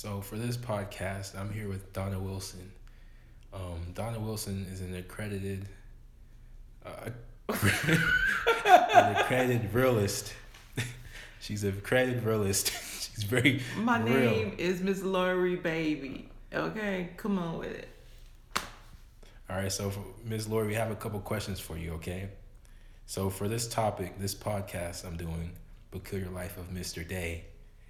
So for this podcast, I'm here with Donna Wilson. Donna Wilson is an accredited, uh, an accredited realist. She's an accredited realist. She's very My real. name is Miss Lori Baby. Okay, come on with it. All right, so for Ms. Lori, we have a couple questions for you. Okay, so for this topic, this podcast I'm doing, Peculiar Life of Mr. Day,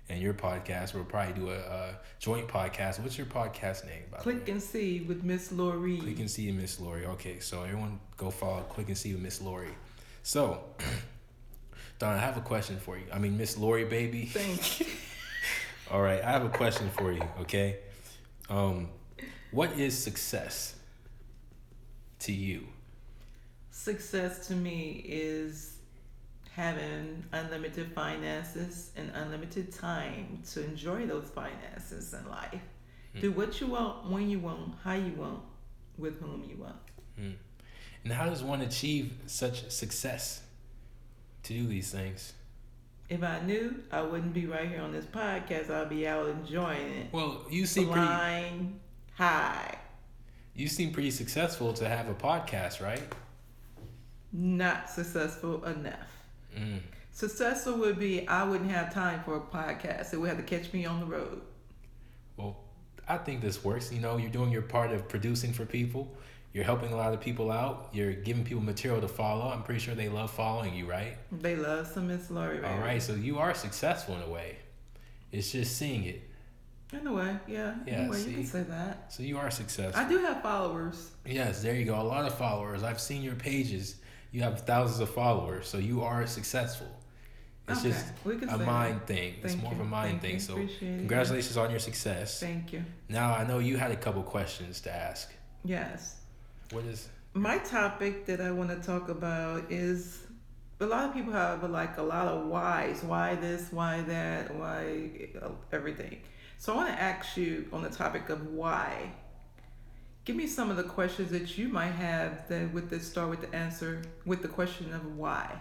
and your podcast, we'll probably do a joint podcast. What's your podcast name, by the way? Click and see with Miss Lori. Click and See Miss Lori. Okay, so everyone go follow Click and See with Miss Lori. So, Don, I have a question for you. I mean, Miss Lori, baby. Thank you. All right, I have a question for you. Okay, um, what is success to you? Success to me is having unlimited finances and unlimited time to enjoy those finances in life. Do what you want, when you want, how you want, with whom you want. Hmm. And how does one achieve such success to do these things? If I knew, I wouldn't be right here on this podcast. I'd be out enjoying it. Well, you seem Flying high. you seem pretty successful to have a podcast, right? Not successful enough. Mm. Successful would be I wouldn't have time for a podcast. It would have to catch me on the road. Well, I think this works. You know, you're doing your part of producing for people. You're helping a lot of people out. You're giving people material to follow. I'm pretty sure they love following you, right? They love some Miss Lori. Baby. All right, so you are successful in a way. It's just seeing it. In a way, yeah. Yeah, In a way, see? you can say that. So you are successful. I do have followers. Yes, there you go. A lot of followers. I've seen your pages. You have thousands of followers, so you are successful. It's Okay, just we can a say mind that. thing. It's Thank more of you. a mind Thank thing. you. So Appreciate it. congratulations on your success. Thank you. Now I know you had a couple questions to ask. Yes. What is? My topic that I want to talk about is a lot of people have like a lot of whys. Why this? Why that? Why everything? So I want to ask you on the topic of why. Give me some of the questions that you might have that with this start with the answer with the question of why.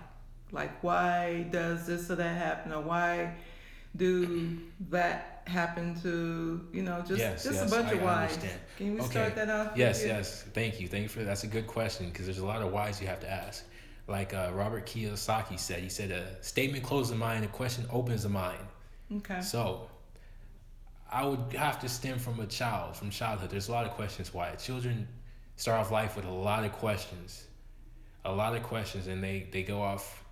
Like why does this or that happen, or why do that happen to Yes, just yes, a bunch I of whys. understand. Can we Okay. start that off? Yes, with you? yes. Thank you. Thank you for that's a good question because there's a lot of whys you have to ask. Like Robert Kiyosaki said, he said a statement closes the mind, a question opens the mind. Okay. So I would have to stem from childhood. There's a lot of questions why. Children start off life with a lot of questions. And they go off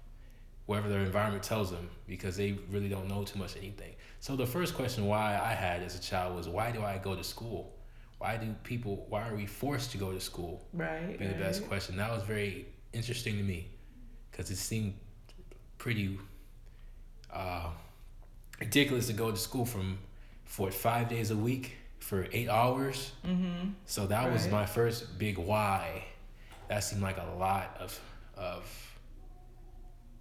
wherever their environment tells them because they really don't know too much anything. So the first question why I had as a child was why do I go to school? Why are we forced to go to school? Right. Be the best question. That was very interesting to me because it seemed pretty ridiculous to go to school for 5 days a week for 8 hours. Mm-hmm. So that was Right. my first big why. That seemed like a lot of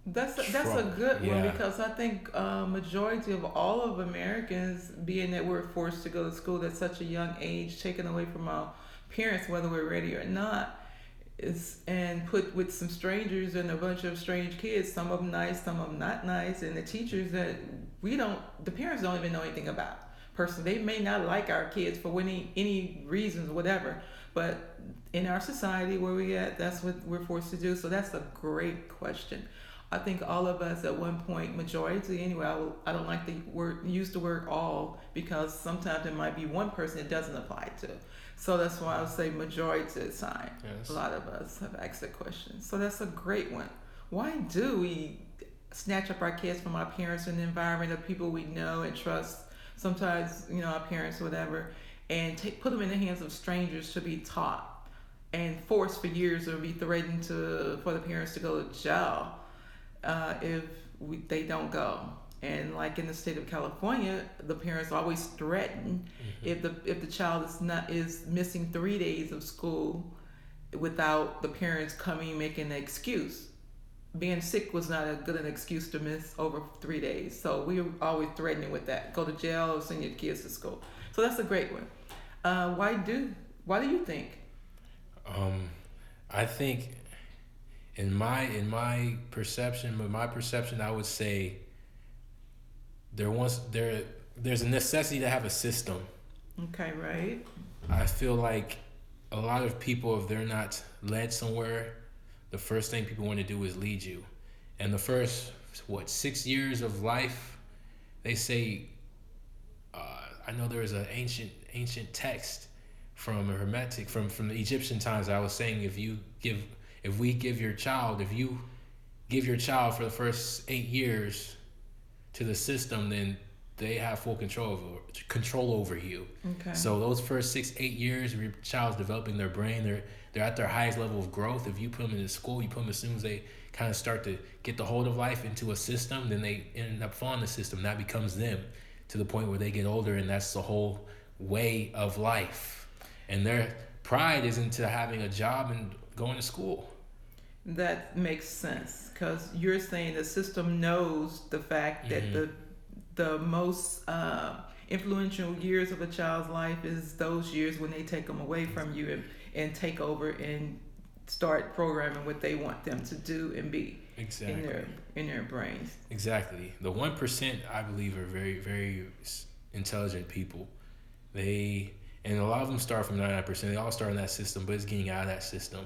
That's a trouble. good one Yeah. because I think majority of all of Americans, being that we're forced to go to school at such a young age, taken away from our parents, whether we're ready or not, and put with some strangers and a bunch of strange kids. Some of them nice, some of them not nice, and the teachers that the parents don't even know anything about. Personally, they may not like our kids for any reasons, whatever. But in our society where we at, that's what we're forced to do. So that's a great question. I think all of us at one point, majority anyway, I don't like use the word all because sometimes it might be one person it doesn't apply to. So that's why I would say majority of the time, Yes. a lot of us have asked that question. So that's a great one. Why do we snatch up our kids from our parents and the environment of people we know and trust? Sometimes, our parents, whatever, and put them in the hands of strangers to be taught and forced for years or be threatened for the parents to go to jail if they don't go. And like in the state of California, the parents always threaten if the child is missing 3 days of school without the parents coming making an excuse. Being sick was not as good an excuse to miss over 3 days. So we were always threatening with that. Go to jail or send your kids to school. So that's a great one. Why do you think? I think in my perception, I would say there there's a necessity to have a system. Okay, right. I feel like a lot of people, if they're not led somewhere, the first thing people want to do is lead you. And the first, what, 6 years of life, they say, I know there is an ancient text from a Hermetic, from the Egyptian times. I was saying, if you give your child for the first 8 years to the system, then they have full control over you. Okay. So those first 6 8 years, your child's developing their brain. They're at their highest level of growth. If you put them in school, you put them as soon as they kind of start to get the hold of life into a system, then they end up following the system. That becomes them to the point where they get older, and that's the whole way of life. And their pride is into having a job and going to school. That makes sense because you're saying the system knows the fact that Mm-hmm. the most influential years of a child's life is those years when they take them away from you and take over and start programming what they want them to do and be in Exactly. their brains. Exactly. The 1%, I believe, are very, very intelligent people. They and a lot of them start from 99%. They all start in that system, but it's getting out of that system.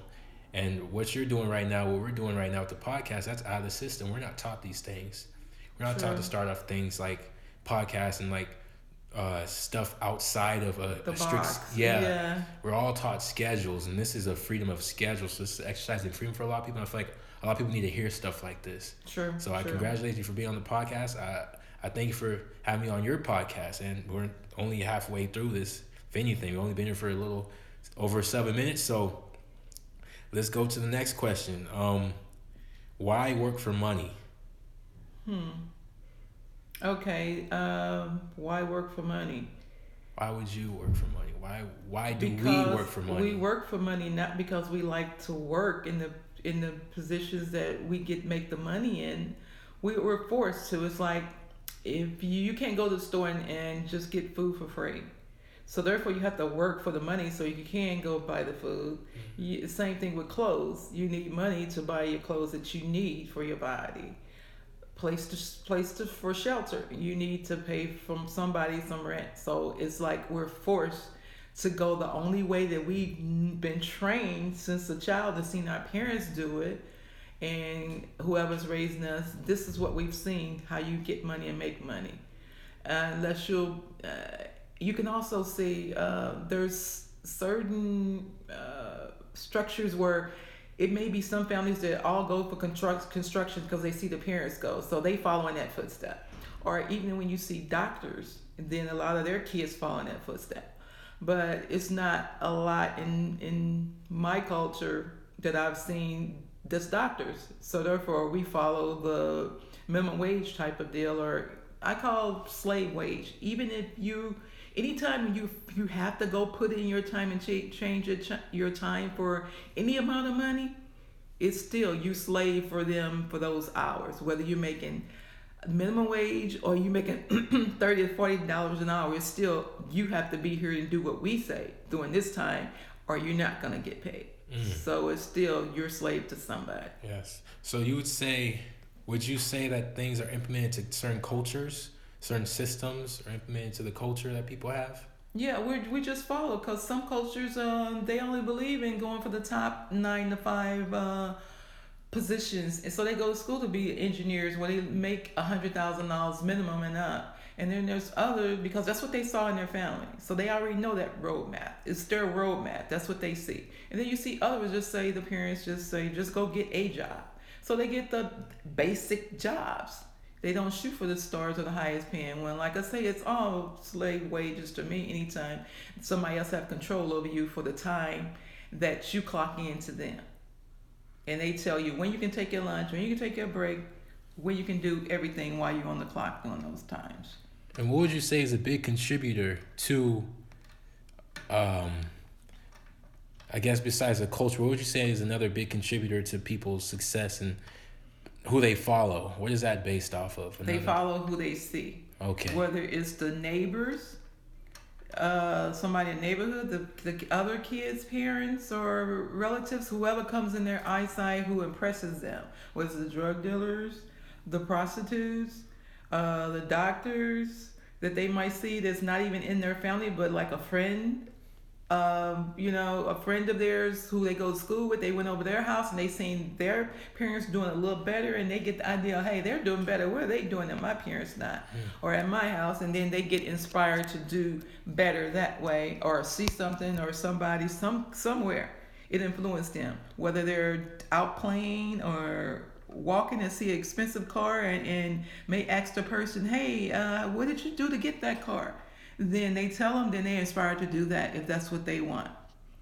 And what you're doing right now, what we're doing right now with the podcast, that's out of the system. We're not taught these things. We're not taught True. to start off things like podcasts and like stuff outside of The a strict. box. Yeah, Yeah. we're all taught schedules, and this is a freedom of schedule. So this is exercising freedom for a lot of people. And I feel like a lot of people need to hear stuff like this. True. So I True. congratulate you for being on the podcast. I thank you for having me on your podcast, and we're only halfway through this. If anything, we've only been here for a little over 7 minutes. So let's go to the next question. Why work for money? Okay. Why work for money? Why would you work for money? Why do we Because work for money? we work for money not because we like to work in the positions that we get make the money in. We're forced to. It's like if you can't go to the store and just get food for free. So therefore you have to work for the money so you can go buy the food. Same thing with clothes. You need money to buy your clothes that you need for your body. Place to for shelter. You need to pay from somebody some rent. So it's like we're forced to go the only way that we've been trained since a child has seen our parents do it, and whoever's raising us. This is what we've seen: how you get money and make money. Unless you can also see there's certain structures where it may be some families that all go for construction because they see the parents go, so they follow in that footstep. Or even when you see doctors, then a lot of their kids follow in that footstep. But it's not a lot in my culture that I've seen that's doctors. So therefore, we follow the minimum wage type of deal, or I call slave wage. Even if anytime you have to go put in your time and change your time for any amount of money, it's still you slave for them for those hours. Whether you're making minimum wage or you making $30 to $40 an hour, it's still you have to be here and do what we say during this time, or you're not gonna get paid. So it's still you're slave to somebody. Yes. So would you say that things are implemented to certain cultures, certain systems are implemented to the culture that people have? Yeah, we just follow because some cultures they only believe in going for the top 9 to 5 positions, and so they go to school to be engineers where they make $100,000 minimum and up. And then there's other because that's what they saw in their family, so they already know that roadmap. It's their roadmap. That's what they see. And then you see others just say the parents just say just go get a job, so they get the basic jobs. They don't shoot for the stars or the highest paying one. Like I say, it's all slave wages to me. Anytime somebody else have control over you for the time that you clock into them, and they tell you when you can take your lunch, when you can take your break, when you can do everything while you're on the clock during those times. And what would you say is a big contributor to, I guess besides the culture, what would you say is another big contributor to people's success and who they follow? What is that based off of? They follow who they see. Okay. Whether it's the neighbors, somebody in the neighborhood, the other kids' parents or relatives, whoever comes in their eyesight who impresses them. Whether it's the drug dealers, the prostitutes, the doctors, that they might see that's not even in their family, but like a friend, a friend of theirs who they go to school with, they went over their house and they seen their parents doing a little better, and they get the idea, hey, they're doing better. What are they doing that my parents not, or at my house? And then they get inspired to do better that way, or see something or somebody somewhere. It influenced them, whether they're out playing or walking and see an expensive car, and may ask the person, hey, what did you do to get that car? Then they tell them, then they're inspired to do that if that's what they want.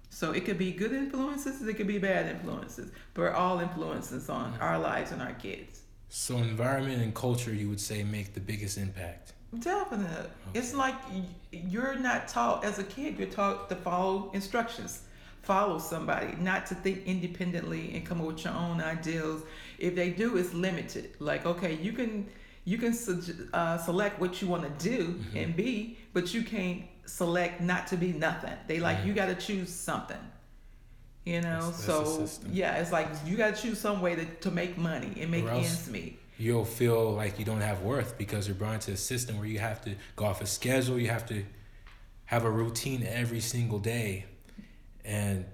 So it could be good influences, it could be bad influences, but all influences on our lives and our kids. So environment and culture, you would say, make the biggest impact. Definitely. Okay. It's like you're not taught as a kid, you're taught to follow instructions. Follow somebody, not to think independently and come up with your own ideals. If they do, it's limited. Like, okay, you can select what you want to do and be, but you can't select not to be nothing. They like you got to choose something. That's so yeah, it's like you got to choose some way to make money and make ends meet. You'll feel like you don't have worth because you're brought into a system where you have to go off a schedule. You have to have a routine every single day. And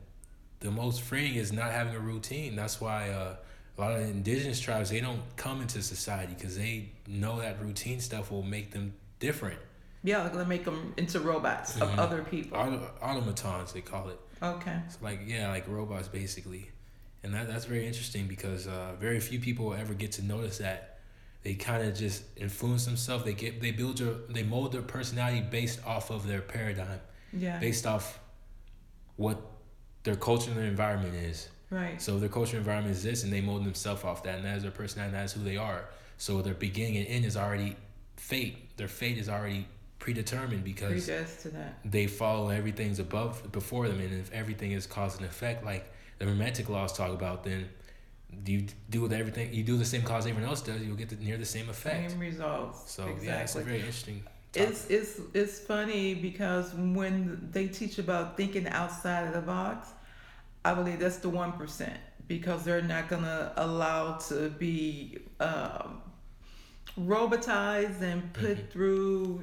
the most freeing is not having a routine. That's why a lot of indigenous tribes, they don't come into society because they know that routine stuff will make them different. Yeah, they're going to make them into robots of other people. Automatons, they call it. Okay. It's like robots, basically. And that's very interesting because very few people ever get to notice that. They kind of just influence themselves. They mold their personality based off of their paradigm. Yeah. Based off what their culture and their environment is. Right. So their culture and environment is this, and they mold themselves off that, and that is their personality, and that is who they are. So their beginning and end is already fate. Their fate is already predetermined because they follow everything's before them, and if everything is cause and effect, like the romantic laws talk about, then you do the same cause everyone else does, you'll get near the same effect. Same results. So exactly. Yeah, it's a very interesting topic. It's funny because when they teach about thinking outside of the box, I believe that's the 1%, because they're not gonna allow to be robotized and put through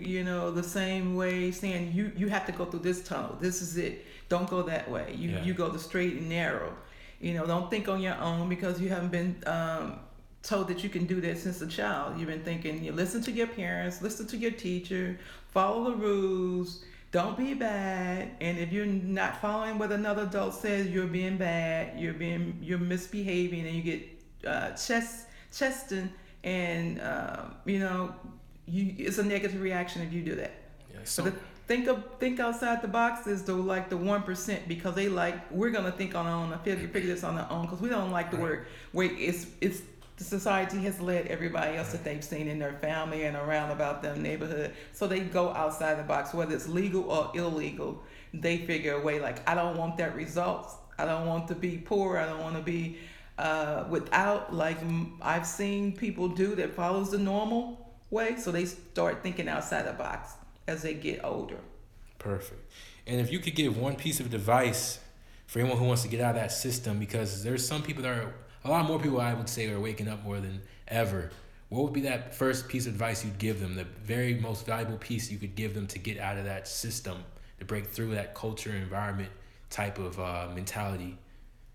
the same way, saying you have to go through this tunnel, this is it, don't go that way, you go the straight and narrow, don't think on your own, because you haven't been told that you can do that since a child. You've been thinking, you listen to your parents, listen to your teacher, follow the rules, don't be bad. And if you're not following what another adult says, you're being bad, you're misbehaving, and you get chested, and it's a negative reaction if you do that. Yeah, so think outside the box is the 1%, because they we're gonna think on our own, figure this on our own, because we don't like the word wait. It's the society has led everybody else that they've seen in their family and around about their neighborhood. So they go outside the box, whether it's legal or illegal. They figure a way, I don't want that result. I don't want to be poor. I don't want to be without, I've seen people do that follows the normal way. So they start thinking outside the box as they get older. Perfect. And if you could give one piece of advice for anyone who wants to get out of that system, because there's some people a lot more people, I would say, are waking up more than ever. What would be that first piece of advice you'd give them, the very most valuable piece you could give them to get out of that system, to break through that culture environment type of mentality?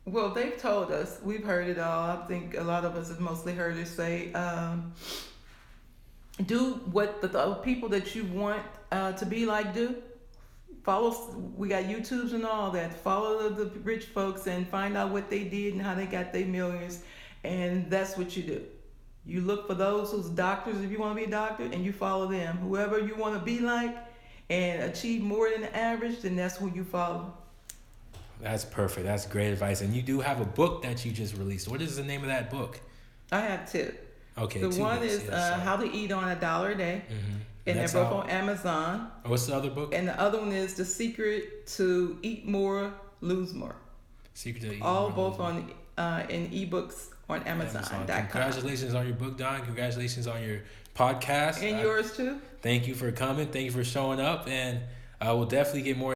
Well, they've told us, we've heard it all. I think a lot of us have mostly heard it say, do what the people that you want to be like do. We got YouTubes and all that. Follow the rich folks and find out what they did and how they got their millions. And that's what you do. You look for those who's doctors if you want to be a doctor, and you follow them. Whoever you want to be like and achieve more than the average, then that's who you follow. That's perfect. That's great advice. And you do have a book that you just released. What is the name of that book? I have two. Okay. The one is How to Eat on $1 a Day. Mm-hmm. And they're both on Amazon. What's the other book? And the other one is The Secret to Eat More, Lose More. Secret to Eat All More, both on in ebooks on Amazon.com. Congratulations on your book, Don. Congratulations on your podcast. And yours too. Thank you for coming. Thank you for showing up. And we'll definitely get more